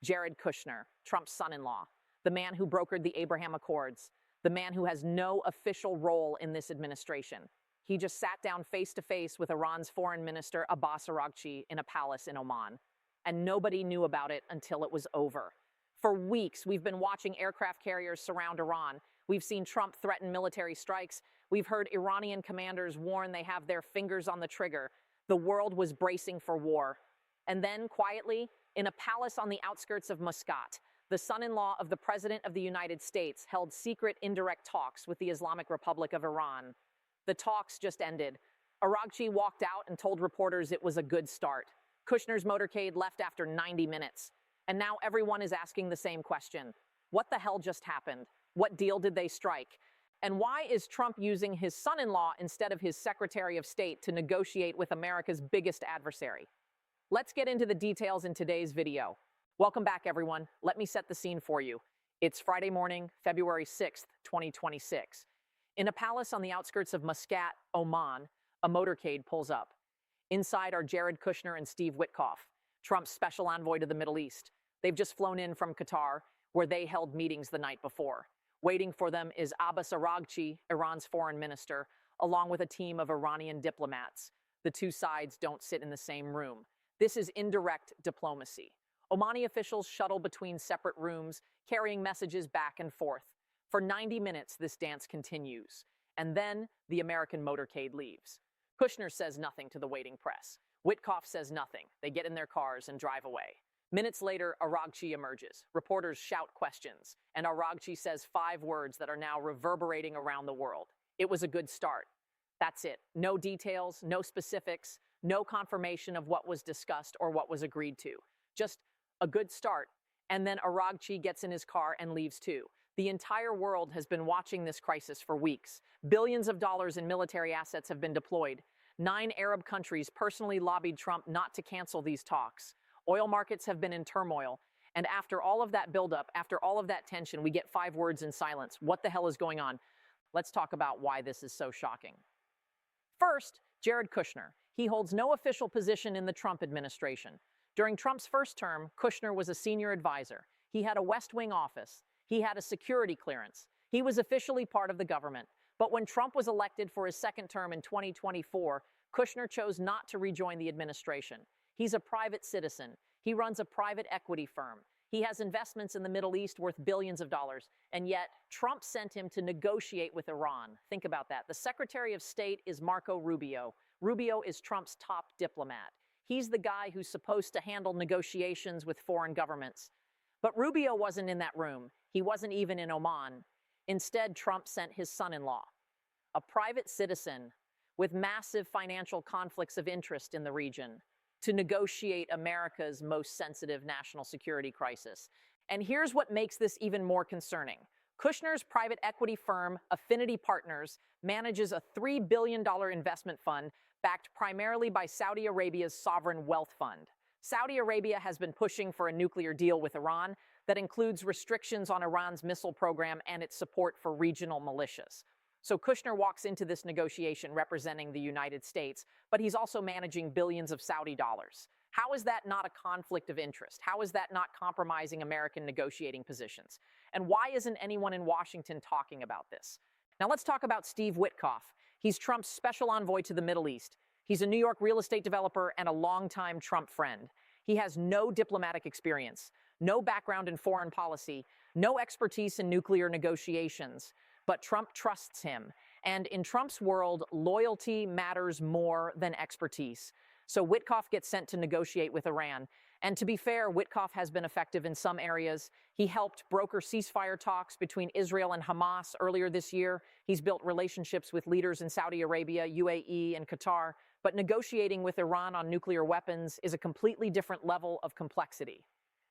Jared Kushner, Trump's son-in-law, the man who brokered the Abraham Accords, the man who has no official role in this administration. He just sat down face-to-face with Iran's foreign minister, Abbas Araghchi, in a palace in Oman. And nobody knew about it until it was over. For weeks, we've been watching aircraft carriers surround Iran. We've seen Trump threaten military strikes. We've heard Iranian commanders warn they have their fingers on the trigger. The world was bracing for war. And then, quietly, in a palace on the outskirts of Muscat, the son-in-law of the President of the United States held secret indirect talks with the Islamic Republic of Iran. The talks just ended. Araghchi walked out and told reporters it was a good start. Kushner's motorcade left after 90 minutes. And now everyone is asking the same question. What the hell just happened? What deal did they strike? And why is Trump using his son-in-law instead of his Secretary of State to negotiate with America's biggest adversary? Let's get into the details in today's video. Welcome back, everyone. Let me set the scene for you. It's Friday morning, February 6th, 2026. In a palace on the outskirts of Muscat, Oman, a motorcade pulls up. Inside are Jared Kushner and Steve Witkoff, Trump's special envoy to the Middle East. They've just flown in from Qatar, where they held meetings the night before. Waiting for them is Abbas Araghchi, Iran's foreign minister, along with a team of Iranian diplomats. The two sides don't sit in the same room. This is indirect diplomacy. Omani officials shuttle between separate rooms, carrying messages back and forth. For 90 minutes, this dance continues. And then the American motorcade leaves. Kushner says nothing to the waiting press. Witkoff says nothing. They get in their cars and drive away. Minutes later, Araghchi emerges. Reporters shout questions, and Araghchi says 5 words that are now reverberating around the world. It was a good start. That's it. No details, no specifics, no confirmation of what was discussed or what was agreed to. Just a good start. And then Araghchi gets in his car and leaves too. The entire world has been watching this crisis for weeks. Billions of dollars in military assets have been deployed. 9 Arab countries personally lobbied Trump not to cancel these talks. Oil markets have been in turmoil. And after all of that buildup, after all of that tension, we get 5 words in silence. What the hell is going on? Let's talk about why this is so shocking. First, Jared Kushner. He holds no official position in the Trump administration. During Trump's first term, Kushner was a senior advisor. He had a West Wing office. He had a security clearance. He was officially part of the government. But when Trump was elected for his second term in 2024, Kushner chose not to rejoin the administration. He's a private citizen. He runs a private equity firm. He has investments in the Middle East worth billions of dollars. And yet, Trump sent him to negotiate with Iran. Think about that. The Secretary of State is Marco Rubio. Rubio is Trump's top diplomat. He's the guy who's supposed to handle negotiations with foreign governments. But Rubio wasn't in that room. He wasn't even in Oman. Instead, Trump sent his son-in-law, a private citizen with massive financial conflicts of interest in the region, to negotiate America's most sensitive national security crisis. And here's what makes this even more concerning. Kushner's private equity firm, Affinity Partners, manages a $3 billion investment fund backed primarily by Saudi Arabia's sovereign wealth fund. Saudi Arabia has been pushing for a nuclear deal with Iran that includes restrictions on Iran's missile program and its support for regional militias. So Kushner walks into this negotiation representing the United States, but he's also managing billions of Saudi dollars. How is that not a conflict of interest? How is that not compromising American negotiating positions? And why isn't anyone in Washington talking about this? Now let's talk about Steve Witkoff. He's Trump's special envoy to the Middle East. He's a New York real estate developer and a longtime Trump friend. He has no diplomatic experience, no background in foreign policy, no expertise in nuclear negotiations. But Trump trusts him. And in Trump's world, loyalty matters more than expertise. So Witkoff gets sent to negotiate with Iran. And to be fair, Witkoff has been effective in some areas. He helped broker ceasefire talks between Israel and Hamas earlier this year. He's built relationships with leaders in Saudi Arabia, UAE, and Qatar. But negotiating with Iran on nuclear weapons is a completely different level of complexity.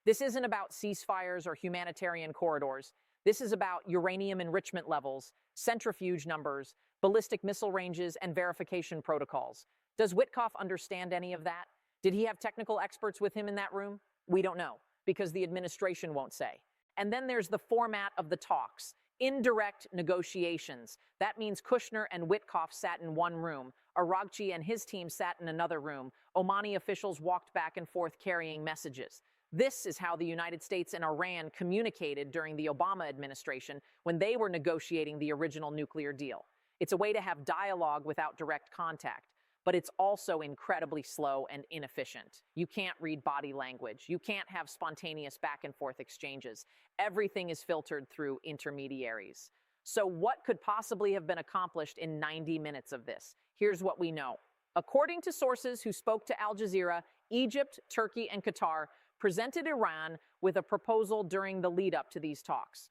This isn't about ceasefires or humanitarian corridors. This is about uranium enrichment levels, centrifuge numbers, ballistic missile ranges, and verification protocols. Does Witkoff understand any of that? Did he have technical experts with him in that room? We don't know, because the administration won't say. And then there's the format of the talks. Indirect negotiations. That means Kushner and Witkoff sat in one room. Araghchi and his team sat in another room. Omani officials walked back and forth carrying messages. This is how the United States and Iran communicated during the Obama administration when they were negotiating the original nuclear deal. It's a way to have dialogue without direct contact, but it's also incredibly slow and inefficient. You can't read body language. You can't have spontaneous back and forth exchanges. Everything is filtered through intermediaries. So what could possibly have been accomplished in 90 minutes of this? Here's what we know. According to sources who spoke to Al Jazeera, Egypt, Turkey, and Qatar presented Iran with a proposal during the lead-up to these talks.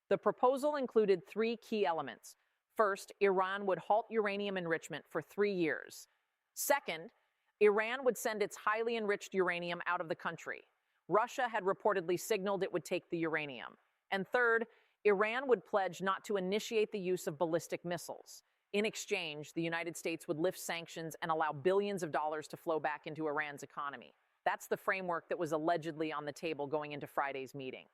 The proposal included 3 key elements. First, Iran would halt uranium enrichment for 3 years. Second, Iran would send its highly enriched uranium out of the country. Russia had reportedly signaled it would take the uranium. And third, Iran would pledge not to initiate the use of ballistic missiles. In exchange, the United States would lift sanctions and allow billions of dollars to flow back into Iran's economy. That's the framework that was allegedly on the table going into Friday's meeting.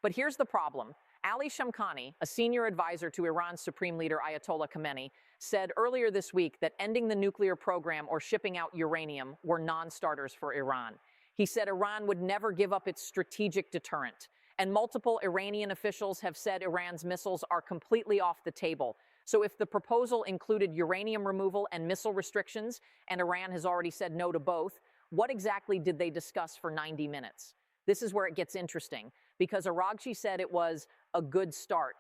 But here's the problem. Ali Shamkhani, a senior advisor to Iran's Supreme Leader Ayatollah Khamenei, said earlier this week that ending the nuclear program or shipping out uranium were non-starters for Iran. He said Iran would never give up its strategic deterrent. And multiple Iranian officials have said Iran's missiles are completely off the table. So if the proposal included uranium removal and missile restrictions, and Iran has already said no to both, what exactly did they discuss for 90 minutes? This is where it gets interesting, because Araghchi said it was a good start,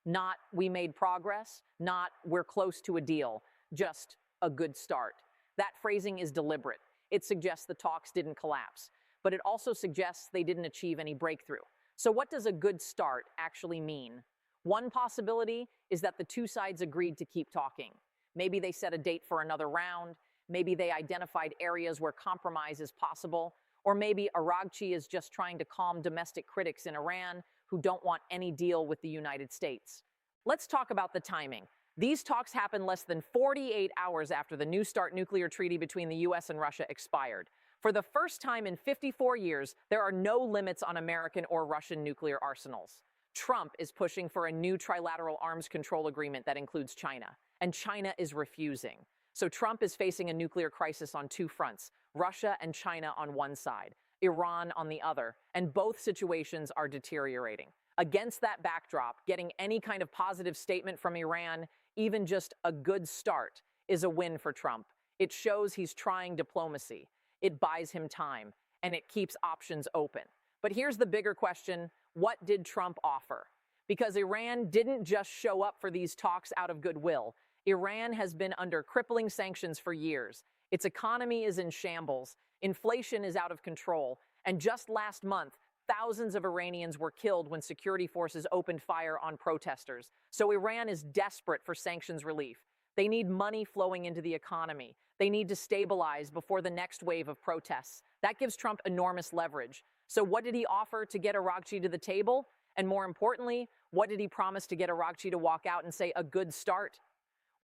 not we made progress, not we're close to a deal, just a good start. That phrasing is deliberate. It suggests the talks didn't collapse, but it also suggests they didn't achieve any breakthrough. So what does a good start actually mean? One possibility is that the two sides agreed to keep talking. Maybe they set a date for another round. Maybe they identified areas where compromise is possible. Or maybe Araghchi is just trying to calm domestic critics in Iran who don't want any deal with the United States. Let's talk about the timing. These talks happened less than 48 hours after the New START nuclear treaty between the U.S. and Russia expired. For the first time in 54 years, there are no limits on American or Russian nuclear arsenals. Trump is pushing for a new trilateral arms control agreement that includes China, and China is refusing. So Trump is facing a nuclear crisis on 2 fronts, Russia and China on one side, Iran on the other, and both situations are deteriorating. Against that backdrop, getting any kind of positive statement from Iran, even just a good start, is a win for Trump. It shows he's trying diplomacy. It buys him time, and it keeps options open. But here's the bigger question, what did Trump offer? Because Iran didn't just show up for these talks out of goodwill. Iran has been under crippling sanctions for years. Its economy is in shambles, inflation is out of control, and just last month, thousands of Iranians were killed when security forces opened fire on protesters. So Iran is desperate for sanctions relief. They need money flowing into the economy. They need to stabilize before the next wave of protests. That gives Trump enormous leverage. So what did he offer to get Araghchi to the table? And more importantly, what did he promise to get Araghchi to walk out and say a good start?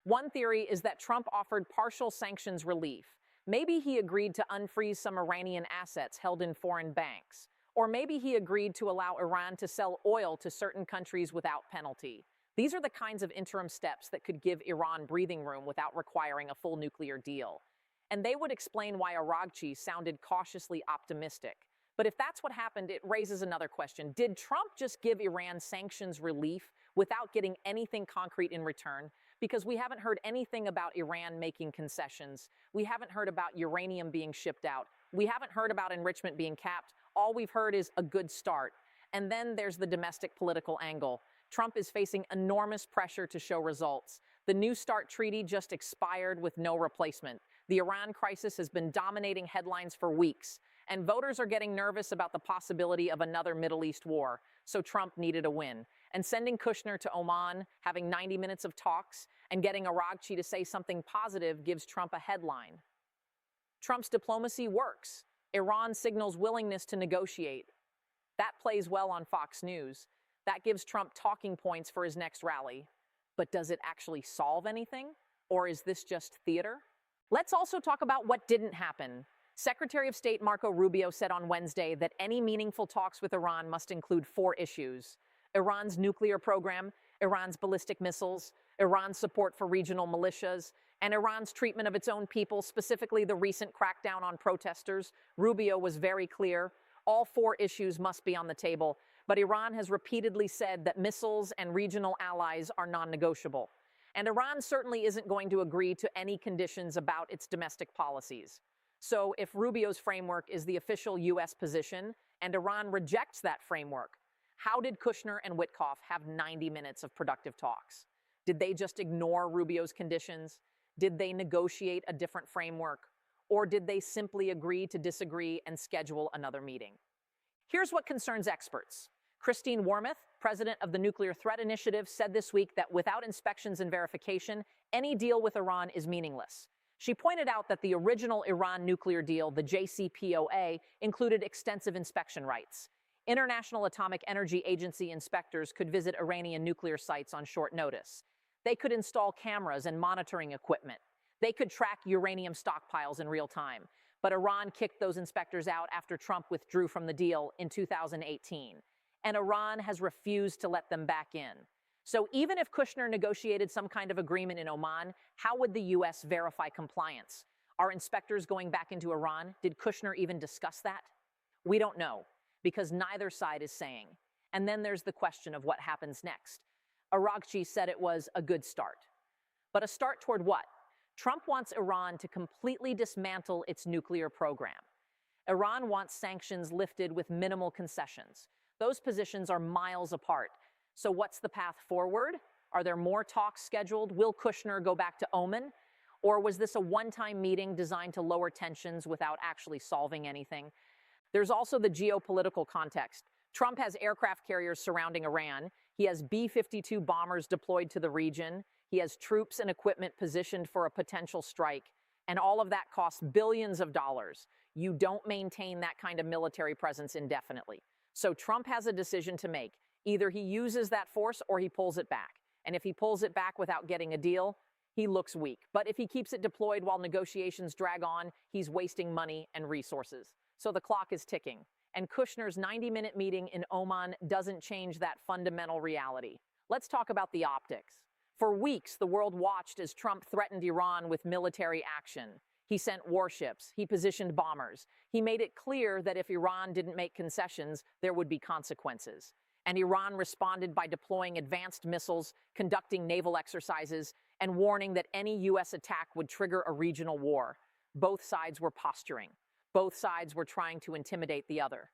One theory is that Trump offered partial sanctions relief. Maybe he agreed to unfreeze some Iranian assets held in foreign banks. Or maybe he agreed to allow Iran to sell oil to certain countries without penalty. These are the kinds of interim steps that could give Iran breathing room without requiring a full nuclear deal. And they would explain why Araghchi sounded cautiously optimistic. But if that's what happened, it raises another question. Did Trump just give Iran sanctions relief without getting anything concrete in return? Because we haven't heard anything about Iran making concessions. We haven't heard about uranium being shipped out. We haven't heard about enrichment being capped. All we've heard is a good start. And then there's the domestic political angle. Trump is facing enormous pressure to show results. The New START treaty just expired with no replacement. The Iran crisis has been dominating headlines for weeks, and voters are getting nervous about the possibility of another Middle East war, so Trump needed a win. And sending Kushner to Oman, having 90 minutes of talks, and getting Araghchi to say something positive gives Trump a headline. Trump's diplomacy works. Iran signals willingness to negotiate. That plays well on Fox News. That gives Trump talking points for his next rally. But does it actually solve anything? Or is this just theater? Let's also talk about what didn't happen. Secretary of State Marco Rubio said on Wednesday that any meaningful talks with Iran must include 4 issues: Iran's nuclear program, Iran's ballistic missiles, Iran's support for regional militias, and Iran's treatment of its own people, specifically the recent crackdown on protesters. Rubio was very clear. All four issues must be on the table, but Iran has repeatedly said that missiles and regional allies are non-negotiable. And Iran certainly isn't going to agree to any conditions about its domestic policies. So if Rubio's framework is the official U.S. position and Iran rejects that framework, how did Kushner and Witkoff have 90 minutes of productive talks? Did they just ignore Rubio's conditions? Did they negotiate a different framework? Or did they simply agree to disagree and schedule another meeting? Here's what concerns experts. Christine Wormuth, president of the Nuclear Threat Initiative, said this week that without inspections and verification, any deal with Iran is meaningless. She pointed out that the original Iran nuclear deal, the JCPOA, included extensive inspection rights. International Atomic Energy Agency inspectors could visit Iranian nuclear sites on short notice. They could install cameras and monitoring equipment. They could track uranium stockpiles in real time. But Iran kicked those inspectors out after Trump withdrew from the deal in 2018. And Iran has refused to let them back in. So even if Kushner negotiated some kind of agreement in Oman, how would the U.S. verify compliance? Are inspectors going back into Iran? Did Kushner even discuss that? We don't know, because neither side is saying. And then there's the question of what happens next. Araghchi said it was a good start. But a start toward what? Trump wants Iran to completely dismantle its nuclear program. Iran wants sanctions lifted with minimal concessions. Those positions are miles apart. So what's the path forward? Are there more talks scheduled? Will Kushner go back to Oman? Or was this a one-time meeting designed to lower tensions without actually solving anything? There's also the geopolitical context. Trump has aircraft carriers surrounding Iran. He has B-52 bombers deployed to the region. He has troops and equipment positioned for a potential strike. And all of that costs billions of dollars. You don't maintain that kind of military presence indefinitely. So Trump has a decision to make. Either he uses that force or he pulls it back. And if he pulls it back without getting a deal, he looks weak. But if he keeps it deployed while negotiations drag on, he's wasting money and resources. So the clock is ticking. And Kushner's 90-minute meeting in Oman doesn't change that fundamental reality. Let's talk about the optics. For weeks, the world watched as Trump threatened Iran with military action. He sent warships. He positioned bombers. He made it clear that if Iran didn't make concessions, there would be consequences. And Iran responded by deploying advanced missiles, conducting naval exercises, and warning that any U.S. attack would trigger a regional war. Both sides were posturing. Both sides were trying to intimidate the other.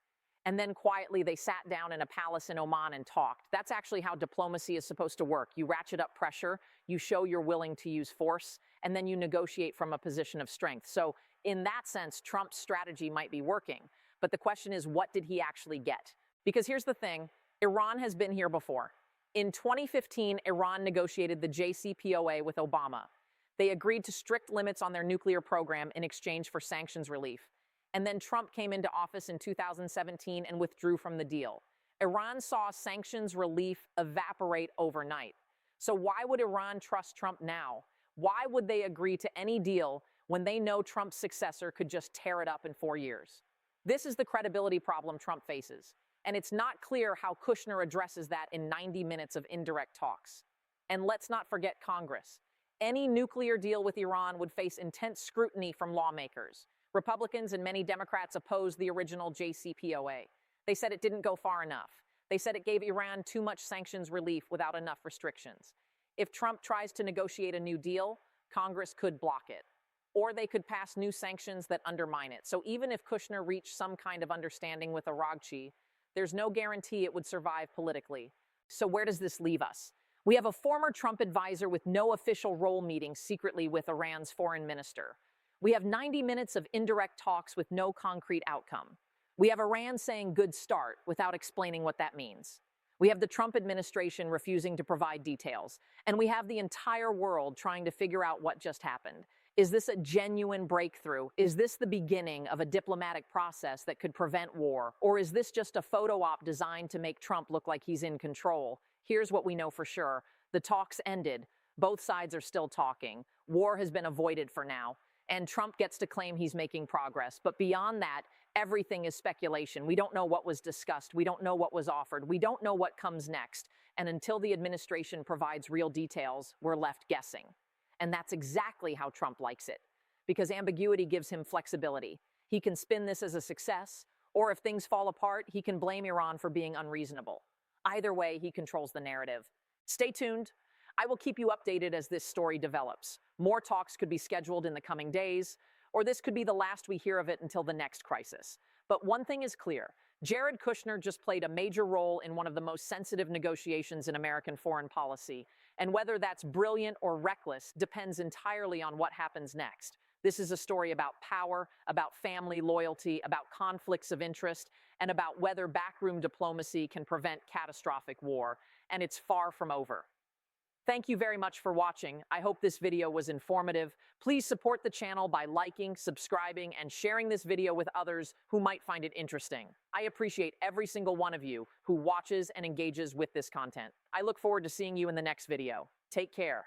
And then quietly they sat down in a palace in Oman and talked. That's actually how diplomacy is supposed to work. You ratchet up pressure, you show you're willing to use force, and then you negotiate from a position of strength. So in that sense, Trump's strategy might be working. But the question is, what did he actually get? Because here's the thing, Iran has been here before. In 2015, Iran negotiated the JCPOA with Obama. They agreed to strict limits on their nuclear program in exchange for sanctions relief. And then Trump came into office in 2017 and withdrew from the deal. Iran saw sanctions relief evaporate overnight. So why would Iran trust Trump now? Why would they agree to any deal when they know Trump's successor could just tear it up in 4 years? This is the credibility problem Trump faces. And it's not clear how Kushner addresses that in 90 minutes of indirect talks. And let's not forget Congress. Any nuclear deal with Iran would face intense scrutiny from lawmakers. Republicans and many Democrats opposed the original JCPOA. They said it didn't go far enough. They said it gave Iran too much sanctions relief without enough restrictions. If Trump tries to negotiate a new deal, Congress could block it. Or they could pass new sanctions that undermine it. So even if Kushner reached some kind of understanding with Araghchi, there's no guarantee it would survive politically. So where does this leave us? We have a former Trump advisor with no official role meeting secretly with Iran's foreign minister. We have 90 minutes of indirect talks with no concrete outcome. We have Iran saying good start without explaining what that means. We have the Trump administration refusing to provide details. And we have the entire world trying to figure out what just happened. Is this a genuine breakthrough? Is this the beginning of a diplomatic process that could prevent war? Or is this just a photo op designed to make Trump look like he's in control? Here's what we know for sure. The talks ended. Both sides are still talking. War has been avoided for now. And Trump gets to claim he's making progress. But beyond that, everything is speculation. We don't know what was discussed. We don't know what was offered. We don't know what comes next. And until the administration provides real details, we're left guessing. And that's exactly how Trump likes it, because ambiguity gives him flexibility. He can spin this as a success, Or if things fall apart, he can blame Iran for being unreasonable. Either way, he controls the narrative. Stay tuned. I will keep you updated as this story develops. More talks could be scheduled in the coming days, or this could be the last we hear of it until the next crisis. But one thing is clear. Jared Kushner just played a major role in one of the most sensitive negotiations in American foreign policy, and whether that's brilliant or reckless depends entirely on what happens next. This is a story about power, about family loyalty, about conflicts of interest, and about whether backroom diplomacy can prevent catastrophic war, and it's far from over. Thank you very much for watching. I hope this video was informative. Please support the channel by liking, subscribing, and sharing this video with others who might find it interesting. I appreciate every single one of you who watches and engages with this content. I look forward to seeing you in the next video. Take care.